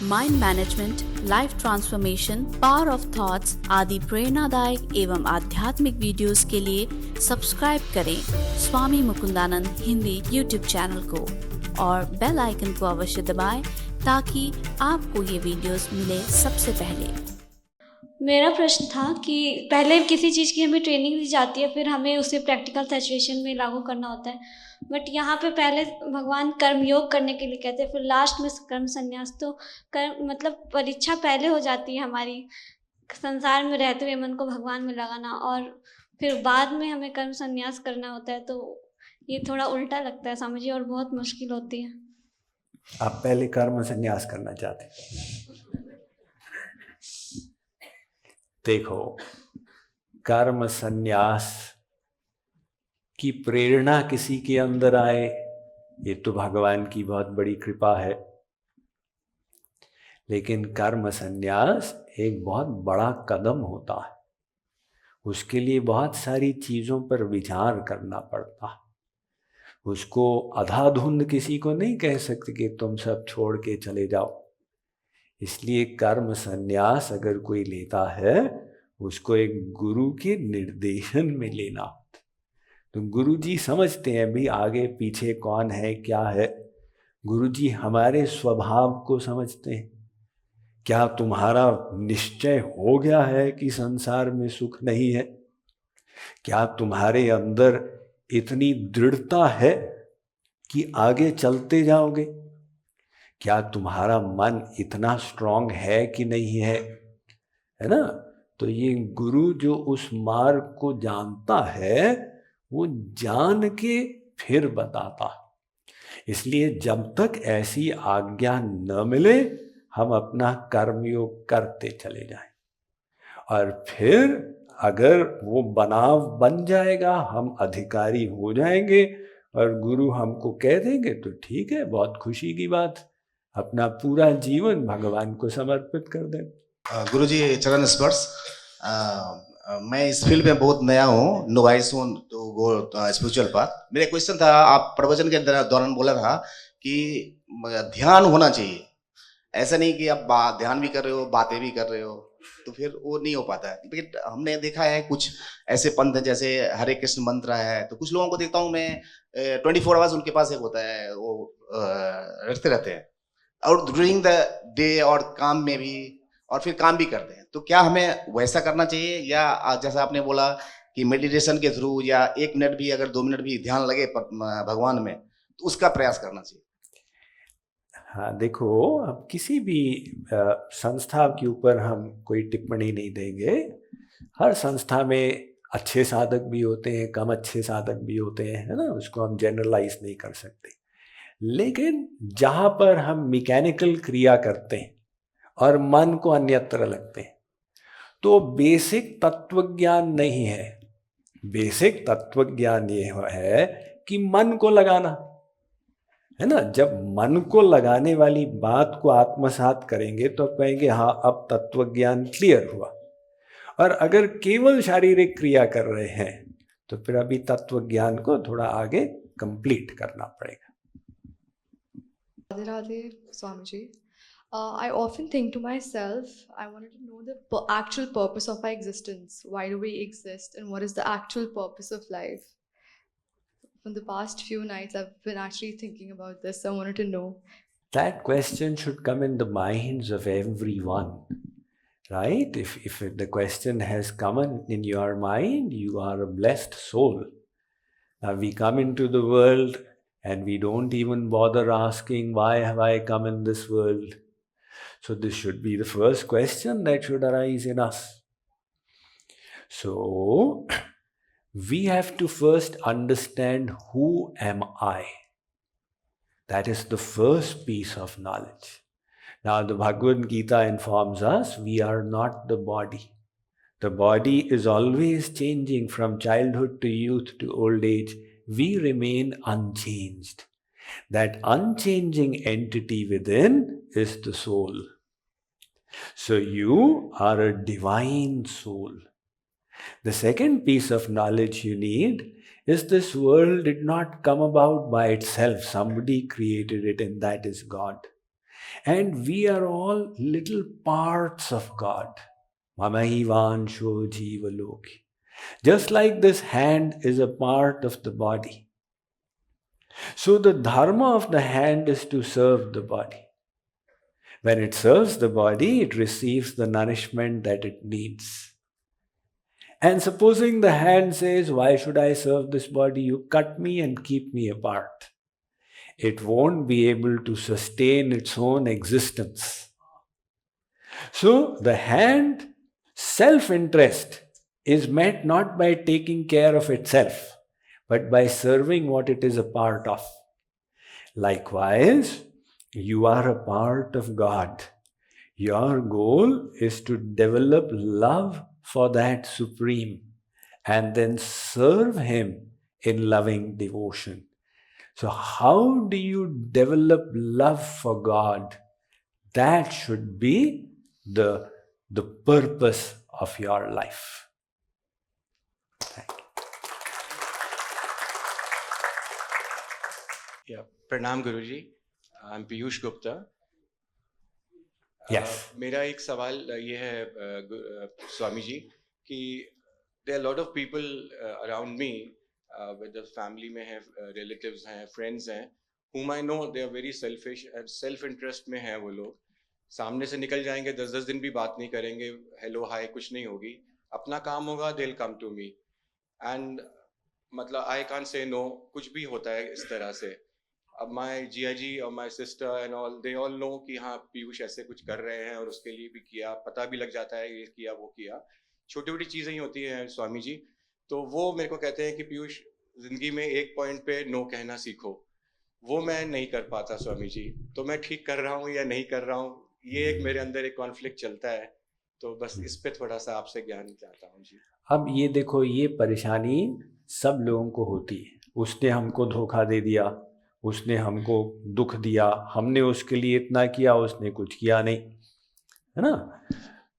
Mind management, life transformation, power of thoughts आदि प्रेरणादायक एवं आध्यात्मिक वीडियोस के लिए सब्सक्राइब करें स्वामी मुकुंदानंद हिंदी यूट्यूब चैनल को और बेल आइकन को अवश्य दबाएं ताकि आपको ये वीडियोस मिले सबसे पहले। मेरा प्रश्न था कि पहले किसी चीज़ की हमें ट्रेनिंग दी जाती है, फिर हमें उसे प्रैक्टिकल सिचुएशन में लागू करना होता है, बट यहाँ पे पहले भगवान कर्मयोग करने के लिए कहते हैं, फिर लास्ट में कर्म संन्यास। तो कर्म मतलब परीक्षा पहले हो जाती है हमारी संसार में रहते हुए मन को भगवान में लगाना, और फिर बाद में हमें कर्म संन्यास करना होता है। तो ये थोड़ा उल्टा लगता है समझिए, और बहुत मुश्किल होती है। आप पहले कर्म संन्यास करना चाहते हैं? देखो, कर्म संन्यास की प्रेरणा किसी के अंदर आए ये तो भगवान की बहुत बड़ी कृपा है, लेकिन कर्म संन्यास एक बहुत बड़ा कदम होता है। उसके लिए बहुत सारी चीज़ों पर विचार करना पड़ता है। उसको अंधाधुंध किसी को नहीं कह सकते कि तुम सब छोड़ के चले जाओ। इसलिए कर्म संन्यास अगर कोई लेता है उसको एक गुरु के निर्देशन में लेना होता। तो गुरु जी समझते हैं भी आगे पीछे कौन है क्या है। गुरु जी हमारे स्वभाव को समझते हैं। क्या तुम्हारा निश्चय हो गया है कि संसार में सुख नहीं है? क्या तुम्हारे अंदर इतनी दृढ़ता है कि आगे चलते जाओगे? क्या तुम्हारा मन इतना स्ट्रांग है कि नहीं है? है ना? तो ये गुरु जो उस मार्ग को जानता है वो जान के फिर बताता। इसलिए जब तक ऐसी आज्ञा न मिले हम अपना कर्मयोग करते चले जाएं, और फिर अगर वो बनाव बन जाएगा, हम अधिकारी हो जाएंगे और गुरु हमको कह देंगे तो ठीक है, बहुत खुशी की बात। अपना पूरा जीवन भगवान को समर्पित कर दें। गुरुजी चरण स्पर्श। मैं इस फील्ड में बहुत नया हूँ, नोवाइस हूँ तो गो स्पिरिचुअल पाथ। मेरा क्वेश्चन था, आप प्रवचन के दौरान बोला था कि ध्यान होना चाहिए, ऐसा नहीं कि आप ध्यान भी कर रहे हो बातें भी कर रहे हो, तो फिर वो नहीं हो पाता है। लेकिन हमने देखा है कुछ ऐसे पंथ जैसे हरे कृष्ण मंत्र है, तो कुछ लोगों को देखता हूँ मैं 24 आवर्स उनके पास एक होता है, वो रखते रहते हैं और ड्यूरिंग द डे और काम में भी, और फिर काम भी करते हैं। तो क्या हमें वैसा करना चाहिए, या जैसा आपने बोला कि मेडिटेशन के थ्रू या 1 मिनट भी अगर 2 मिनट भी ध्यान लगे भगवान में तो उसका प्रयास करना चाहिए? हाँ देखो, अब किसी भी संस्था के ऊपर हम कोई टिप्पणी नहीं देंगे। हर संस्था में अच्छे साधक भी होते हैं, कम अच्छे साधक भी होते हैं, है ना? उसको हम जनरलाइज नहीं कर सकते। लेकिन जहाँ पर हम मैकेनिकल क्रिया करते हैं और मन को अन्यत्र लगते हैं तो बेसिक तत्वज्ञान नहीं है। बेसिक तत्वज्ञान ये है कि मन को लगाना, है ना? जब मन को लगाने वाली बात को आत्मसात करेंगे तो कहेंगे हाँ अब तत्वज्ञान क्लियर हुआ। और अगर केवल शारीरिक क्रिया कर रहे हैं तो फिर अभी तत्वज्ञान को थोड़ा आगे कंप्लीट करना पड़ेगा। Radhe Radhe, Swamiji. I often think to myself, I wanted to know the actual purpose of our existence. Why do we exist, and what is the actual purpose of life? From the past few nights, I've been actually thinking about this. I wanted to know. That question should come in the minds of everyone, right? If the question has come in your mind, you are a blessed soul. Now we come into the world and we don't even bother asking, why have I come in this world? So this should be the first question that should arise in us. So we have to first understand, who am I? That is the first piece of knowledge. Now the Bhagavad Gita informs us we are not the body. The body is always changing from childhood to youth to old age. We remain unchanged. That unchanging entity within is the soul. So you are a divine soul. The second piece of knowledge you need is this world did not come about by itself. Somebody created it, and that is God. And we are all little parts of God. Mamaivansho jivaloki. Just like this hand is a part of the body. So the dharma of the hand is to serve the body. When it serves the body, it receives the nourishment that it needs. And supposing the hand says, why should I serve this body? You cut me and keep me apart. It won't be able to sustain its own existence. So the hand, self-interest, is met not by taking care of itself, but by serving what it is a part of. Likewise, you are a part of God. Your goal is to develop love for that Supreme and then serve Him in loving devotion. So how do you develop love for God? That should be the purpose of your life. Thank you. Yeah, Pranam Guruji. I'm Piyush Gupta. Yes. मेरा एक सवाल ये है स्वामी जी कि there are a lot of people around me, whether family में है, relatives हैं, friends हैं, whom I know they are very selfish and self-interest में हैं वो लोग. सामने से निकल जाएंगे, 10-10 दिन भी बात नहीं करेंगे, hello hi कुछ नहीं होगी, अपना काम होगा, they'll come to me. And मतलब I can't say no, कुछ भी होता है इस तरह से. अब my GIG और my sister and all, they all know कि हाँ पीयूष ऐसे कुछ कर रहे हैं और उसके लिए भी किया, पता भी लग जाता है ये किया वो किया, छोटी छोटी चीज़ें ही होती हैं स्वामी जी. तो वो मेरे को कहते हैं कि पीयूष ज़िंदगी में एक पॉइंट पे नो कहना सीखो. वो मैं नहीं कर पाता स्वामी जी. तो मैं ठीक कर रहा हूँ या नहीं कर रहा हूँ, ये एक मेरे अंदर एक कॉन्फ्लिक्ट चलता है. तो बस इस पे थोड़ा सा आपसे ज्ञान चाहता हूँ जी. अब ये देखो, ये परेशानी सब लोगों को होती है. उसने हमको धोखा दे दिया, उसने हमको दुख दिया, हमने उसके लिए इतना किया, उसने कुछ किया नहीं, है ना.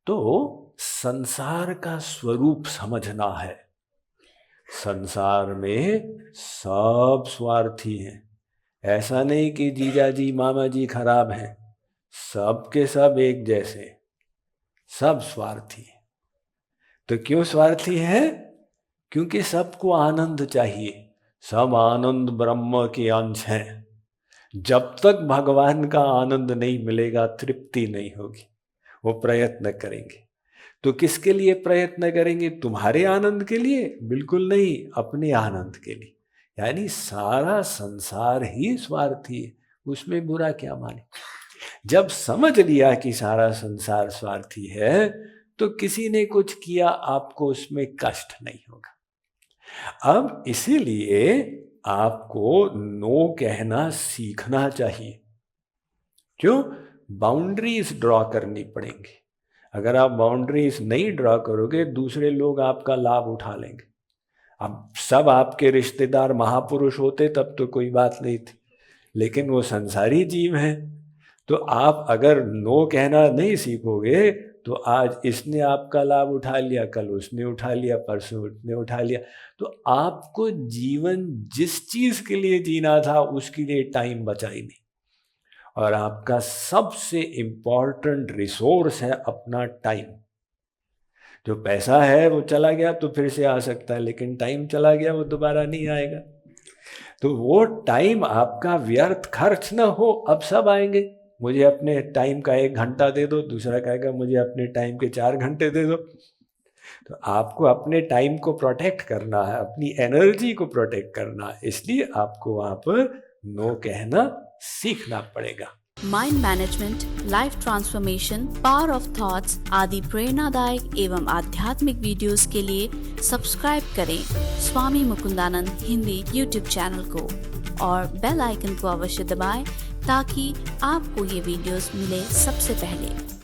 तो संसार का स्वरूप समझना है. संसार में सब स्वार्थी हैं. ऐसा नहीं कि जीजा जी मामा जी खराब हैं, सब के सब एक जैसे, सब स्वार्थी हैं. तो क्यों स्वार्थी हैं? क्योंकि सबको आनंद चाहिए. सब आनंद ब्रह्म के अंश हैं. जब तक भगवान का आनंद नहीं मिलेगा, तृप्ति नहीं होगी. वो प्रयत्न करेंगे. तो किसके लिए प्रयत्न करेंगे? तुम्हारे आनंद के लिए? बिल्कुल नहीं, अपने आनंद के लिए. यानी सारा संसार ही स्वार्थी है. उसमें बुरा क्या माने? जब समझ लिया कि सारा संसार स्वार्थी है, तो किसी ने कुछ किया, आपको उसमें कष्ट नहीं होगा. अब इसीलिए आपको नो कहना सीखना चाहिए. क्यों? बाउंड्रीज ड्रॉ करनी पड़ेंगी. अगर आप बाउंड्रीज नहीं ड्रॉ करोगे, दूसरे लोग आपका लाभ उठा लेंगे. अब सब आपके रिश्तेदार महापुरुष होते तब तो कोई बात नहीं थी, लेकिन वो संसारी जीव हैं. तो आप अगर नो कहना नहीं सीखोगे, तो आज इसने आपका लाभ उठा लिया, कल उसने उठा लिया, परसों उसने उठा लिया. तो आपको जीवन जिस चीज़ के लिए जीना था, उसके लिए टाइम बचा ही नहीं. और आपका सबसे इम्पॉर्टेंट रिसोर्स है अपना टाइम. जो पैसा है वो चला गया तो फिर से आ सकता है, लेकिन टाइम चला गया वो दोबारा नहीं आएगा. तो वो टाइम आपका व्यर्थ खर्च ना हो. अब सब आएंगे, मुझे अपने टाइम का 1 घंटा दे दो, दूसरा कहेगा मुझे अपने टाइम के 4 घंटे दे दो. तो आपको अपने टाइम को प्रोटेक्ट करना है, अपनी एनर्जी को प्रोटेक्ट करना है. इसलिए आपको वहाँ पर नो कहना सीखना पड़ेगा. Mind management, life transformation, power of thoughts आदि प्रेरणादायक एवं आध्यात्मिक वीडियोस के लिए सब्सक्राइब करें स्वामी मुकुंदानंद हिंदी यूट्यूब चैनल को और बेल आइकन को अवश्य दबाएं ताकि आपको ये वीडियोस मिले सबसे पहले.